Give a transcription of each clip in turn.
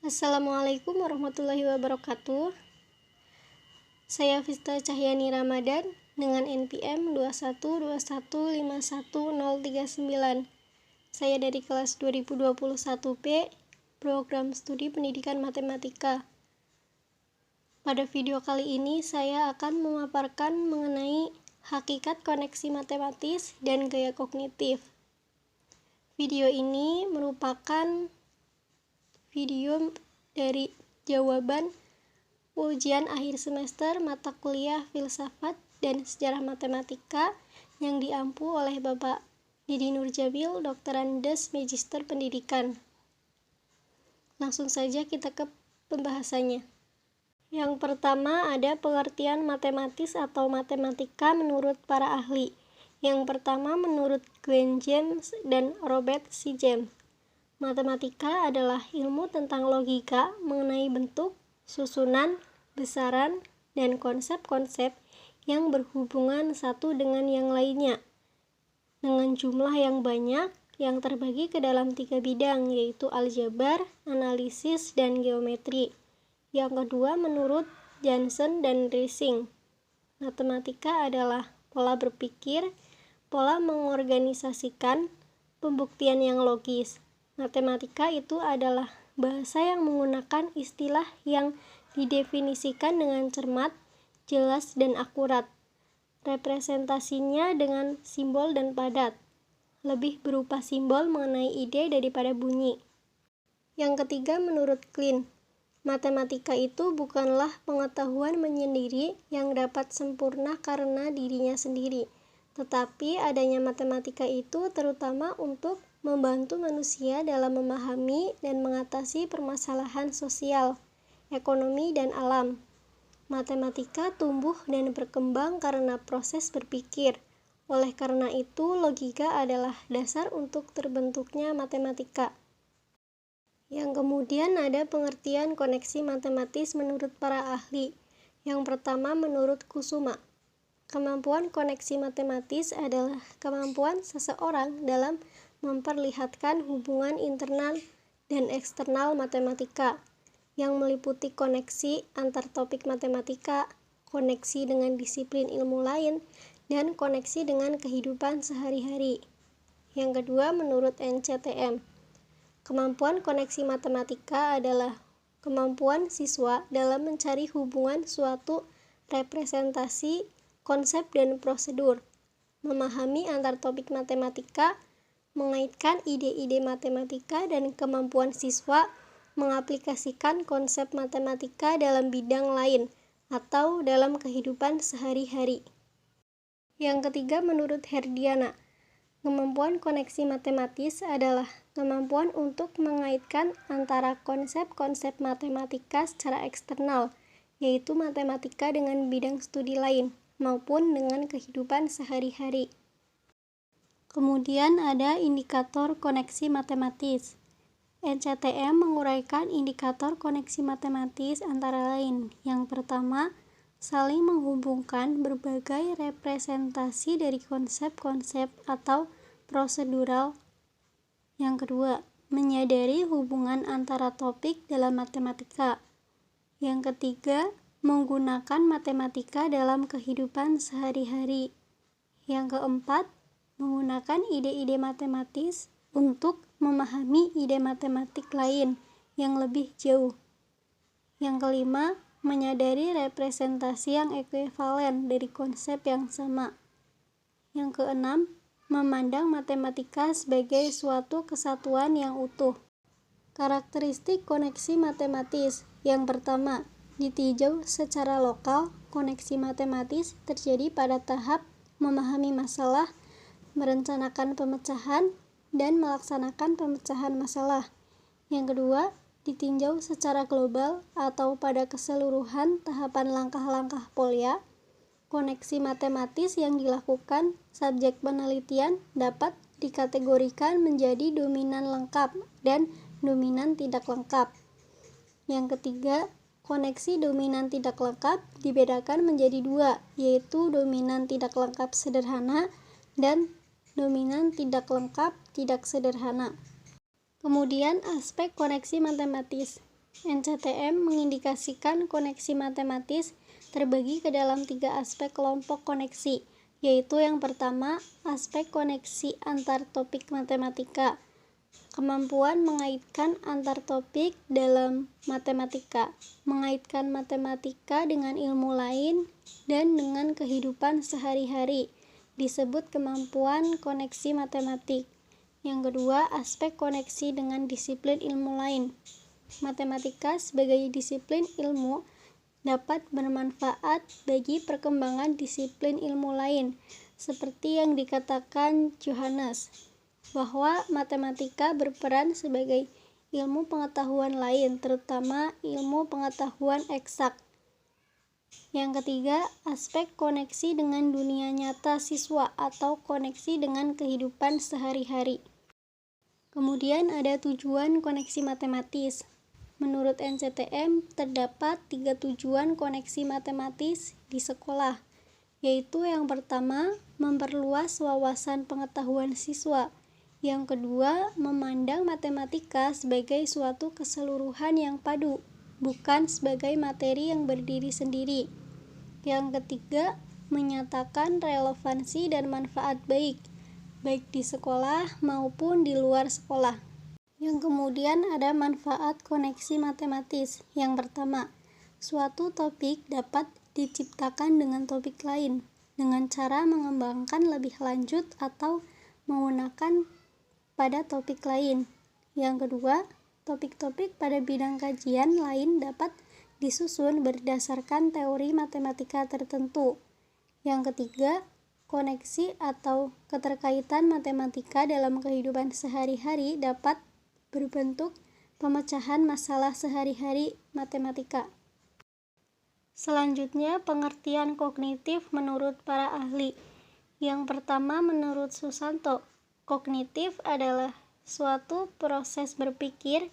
Assalamualaikum warahmatullahi wabarakatuh. Saya Vista Cahyani Ramadan dengan NPM 212151039. Saya dari kelas 2021B, Program Studi Pendidikan Matematika. Pada video kali ini saya akan memaparkan mengenai hakikat koneksi matematis dan gaya kognitif. Video ini merupakan video dari jawaban ujian akhir semester mata kuliah Filsafat dan Sejarah Matematika yang diampu oleh Bapak Didi Nurjabil, Doktorandes Magister Pendidikan. Langsung saja kita ke pembahasannya. Yang pertama ada pengertian matematis atau matematika menurut para ahli. Yang pertama menurut Gwen James dan Robert C. James. Matematika adalah ilmu tentang logika mengenai bentuk, susunan, besaran, dan konsep-konsep yang berhubungan satu dengan yang lainnya, dengan jumlah yang banyak yang terbagi ke dalam 3 bidang, yaitu aljabar, analisis, dan geometri. Yang kedua menurut Johnson dan Rising, matematika adalah pola berpikir, pola mengorganisasikan, pembuktian yang logis. Matematika itu adalah bahasa yang menggunakan istilah yang didefinisikan dengan cermat, jelas, dan akurat. Representasinya dengan simbol dan padat, lebih berupa simbol mengenai ide daripada bunyi. Yang ketiga menurut Klein, matematika itu bukanlah pengetahuan menyendiri yang dapat sempurna karena dirinya sendiri, tetapi adanya matematika itu terutama untuk membantu manusia dalam memahami dan mengatasi permasalahan sosial, ekonomi, dan alam. Matematika tumbuh dan berkembang karena proses berpikir. Oleh karena itu, logika adalah dasar untuk terbentuknya matematika. Yang kemudian ada pengertian koneksi matematis menurut para ahli. Yang pertama menurut Kusuma. Kemampuan koneksi matematis adalah kemampuan seseorang dalam memperlihatkan hubungan internal dan eksternal matematika, yang meliputi koneksi antar topik matematika, koneksi dengan disiplin ilmu lain, dan koneksi dengan kehidupan sehari-hari. Yang kedua menurut NCTM, kemampuan koneksi matematika adalah kemampuan siswa dalam mencari hubungan suatu representasi, konsep, dan prosedur, memahami antar topik matematika, mengaitkan ide-ide matematika, dan kemampuan siswa mengaplikasikan konsep matematika dalam bidang lain atau dalam kehidupan sehari-hari. Yang ketiga menurut Herdiana, kemampuan koneksi matematis adalah kemampuan untuk mengaitkan antara konsep-konsep matematika secara eksternal, yaitu matematika dengan bidang studi lain, maupun dengan kehidupan sehari-hari. Kemudian ada indikator koneksi matematis. NCTM menguraikan indikator koneksi matematis antara lain. Yang pertama, saling menghubungkan berbagai representasi dari konsep-konsep atau prosedural. Yang kedua, menyadari hubungan antara topik dalam matematika. Yang ketiga, menggunakan matematika dalam kehidupan sehari-hari. Yang keempat, menggunakan ide-ide matematis untuk memahami ide matematik lain yang lebih jauh. Yang kelima, menyadari representasi yang ekuivalen dari konsep yang sama. Yang keenam, memandang matematika sebagai suatu kesatuan yang utuh. Karakteristik koneksi matematis. Yang pertama, ditinjau secara lokal, koneksi matematis terjadi pada tahap memahami masalah, merencanakan pemecahan, dan melaksanakan pemecahan masalah. Yang kedua, ditinjau secara global atau pada keseluruhan tahapan langkah-langkah polya. Koneksi matematis yang dilakukan subjek penelitian dapat dikategorikan menjadi dominan lengkap dan dominan tidak lengkap. Yang ketiga, koneksi dominan tidak lengkap dibedakan menjadi dua, yaitu dominan tidak lengkap sederhana dan dominan tidak lengkap tidak sederhana. Kemudian aspek koneksi matematis. NCTM mengindikasikan koneksi matematis terbagi ke dalam 3 aspek kelompok koneksi, yaitu yang pertama, aspek koneksi antar topik matematika. Kemampuan mengaitkan antar topik dalam matematika, mengaitkan matematika dengan ilmu lain dan dengan kehidupan sehari-hari, disebut kemampuan koneksi matematik. Yang kedua, aspek koneksi dengan disiplin ilmu lain. Matematika sebagai disiplin ilmu dapat bermanfaat bagi perkembangan disiplin ilmu lain, seperti yang dikatakan Johannes, bahwa matematika berperan sebagai ilmu pengetahuan lain, terutama ilmu pengetahuan eksak. Yang ketiga, aspek koneksi dengan dunia nyata siswa atau koneksi dengan kehidupan sehari-hari. Kemudian ada tujuan koneksi matematis. Menurut NCTM, terdapat 3 tujuan koneksi matematis di sekolah, yaitu yang pertama, memperluas wawasan pengetahuan siswa. Yang kedua, memandang matematika sebagai suatu keseluruhan yang padu, bukan sebagai materi yang berdiri sendiri. Yang ketiga, menyatakan relevansi dan manfaat baik di sekolah maupun di luar sekolah. Yang kemudian ada manfaat koneksi matematis. Yang pertama, suatu topik dapat diciptakan dengan topik lain dengan cara mengembangkan lebih lanjut atau menggunakan pada topik lain. Yang kedua, topik-topik pada bidang kajian lain dapat disusun berdasarkan teori matematika tertentu. Yang ketiga, koneksi atau keterkaitan matematika dalam kehidupan sehari-hari dapat berbentuk pemecahan masalah sehari-hari matematika. Selanjutnya, pengertian kognitif menurut para ahli. Yang pertama, menurut Susanto, kognitif adalah suatu proses berpikir,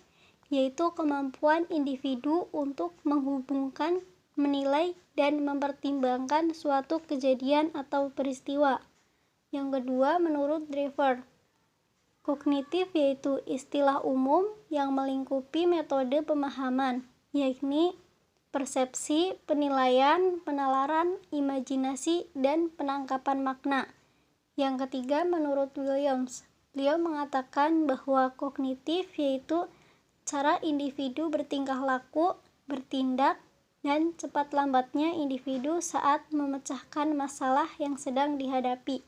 yaitu kemampuan individu untuk menghubungkan, menilai, dan mempertimbangkan suatu kejadian atau peristiwa. Yang kedua, menurut Drever, kognitif yaitu istilah umum yang melingkupi metode pemahaman, yakni persepsi, penilaian, penalaran, imajinasi, dan penangkapan makna. Yang ketiga, menurut Williams, beliau mengatakan bahwa kognitif yaitu cara individu bertingkah laku, bertindak, dan cepat lambatnya individu saat memecahkan masalah yang sedang dihadapi.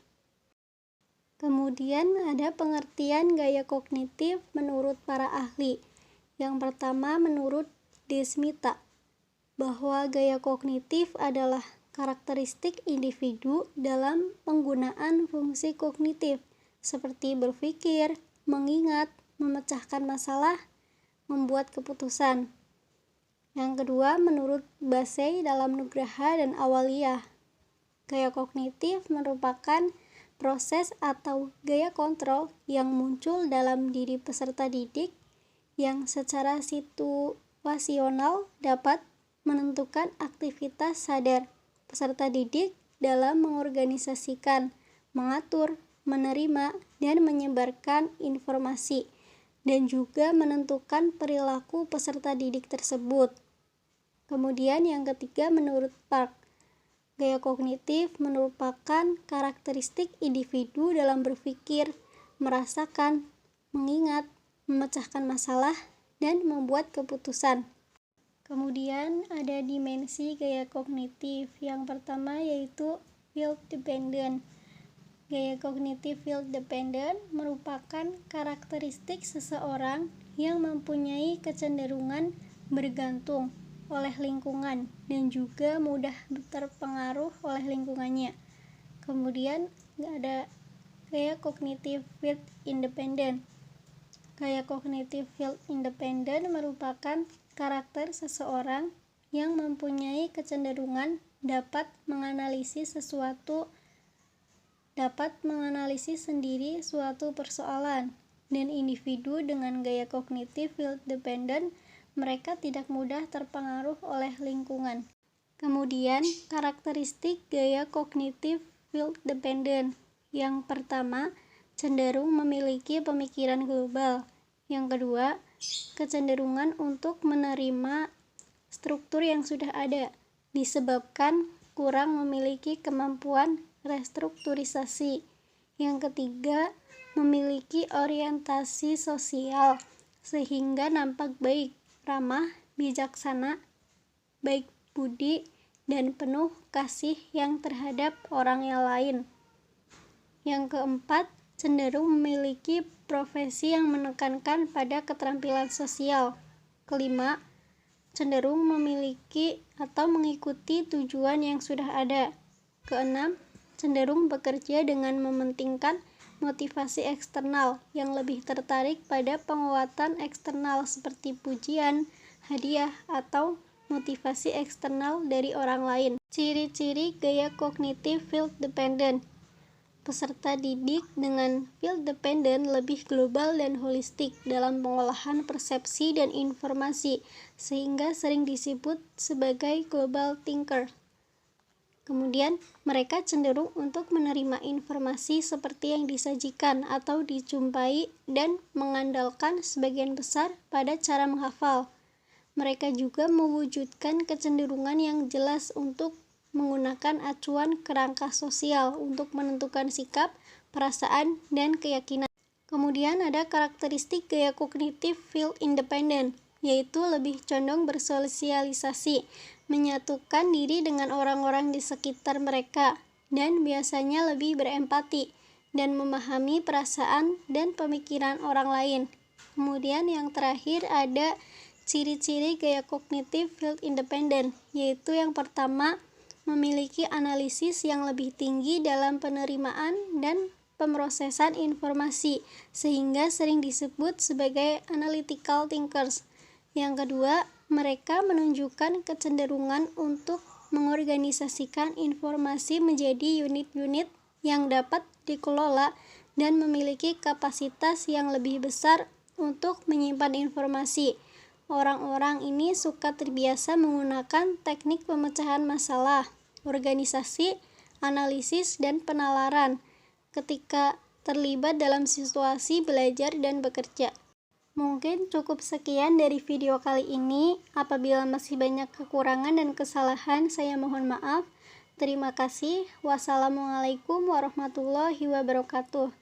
Kemudian ada pengertian gaya kognitif menurut para ahli. Yang pertama, menurut Desmita, bahwa gaya kognitif adalah karakteristik individu dalam penggunaan fungsi kognitif, seperti berpikir, mengingat, memecahkan masalah, membuat keputusan. Yang kedua, menurut Basey dalam Nugraha dan Awaliyah, gaya kognitif merupakan proses atau gaya kontrol yang muncul dalam diri peserta didik yang secara situasional dapat menentukan aktivitas sadar peserta didik dalam mengorganisasikan, mengatur, menerima, dan menyebarkan informasi, dan juga menentukan perilaku peserta didik tersebut. Kemudian yang ketiga, menurut Park, gaya kognitif merupakan karakteristik individu dalam berpikir, merasakan, mengingat, memecahkan masalah, dan membuat keputusan. Kemudian ada dimensi gaya kognitif. Yang pertama yaitu field dependent. Gaya kognitif field dependent merupakan karakteristik seseorang yang mempunyai kecenderungan bergantung oleh lingkungan dan juga mudah terpengaruh oleh lingkungannya. Kemudian ada gaya kognitif field independent. Gaya kognitif field independent merupakan karakter seseorang yang mempunyai kecenderungan dapat menganalisis sendiri suatu persoalan, dan individu dengan gaya kognitif field dependent mereka tidak mudah terpengaruh oleh lingkungan. Kemudian, karakteristik gaya kognitif field dependent. Yang pertama, cenderung memiliki pemikiran global. Yang kedua, kecenderungan untuk menerima struktur yang sudah ada, disebabkan kurang memiliki kemampuan restrukturisasi. Yang ketiga, memiliki orientasi sosial, sehingga nampak baik, ramah, bijaksana, baik budi, dan penuh kasih yang terhadap orang yang lain. Yang keempat, cenderung memiliki profesi yang menekankan pada keterampilan sosial. Kelima, cenderung memiliki atau mengikuti tujuan yang sudah ada. Keenam, cenderung bekerja dengan mementingkan motivasi eksternal, yang lebih tertarik pada penguatan eksternal seperti pujian, hadiah, atau motivasi eksternal dari orang lain. Ciri-ciri gaya kognitif field dependent. Peserta didik dengan field dependent lebih global dan holistik dalam pengolahan persepsi dan informasi, sehingga sering disebut sebagai global thinker. Kemudian, mereka cenderung untuk menerima informasi seperti yang disajikan atau dijumpai dan mengandalkan sebagian besar pada cara menghafal. Mereka juga mewujudkan kecenderungan yang jelas untuk menggunakan acuan kerangka sosial untuk menentukan sikap, perasaan, dan keyakinan. Kemudian ada karakteristik gaya kognitif field independent, yaitu lebih condong bersosialisasi, menyatukan diri dengan orang-orang di sekitar mereka, dan biasanya lebih berempati dan memahami perasaan dan pemikiran orang lain. Kemudian yang terakhir ada ciri-ciri gaya kognitif field independent, yaitu yang pertama, memiliki analisis yang lebih tinggi dalam penerimaan dan pemrosesan informasi, sehingga sering disebut sebagai analytical thinkers. Yang kedua, mereka menunjukkan kecenderungan untuk mengorganisasikan informasi menjadi unit-unit yang dapat dikelola dan memiliki kapasitas yang lebih besar untuk menyimpan informasi. Orang-orang ini suka terbiasa menggunakan teknik pemecahan masalah, organisasi, analisis, dan penalaran ketika terlibat dalam situasi belajar dan bekerja. Mungkin cukup sekian dari video kali ini. Apabila masih banyak kekurangan dan kesalahan, saya mohon maaf. Terima kasih. Wassalamualaikum warahmatullahi wabarakatuh.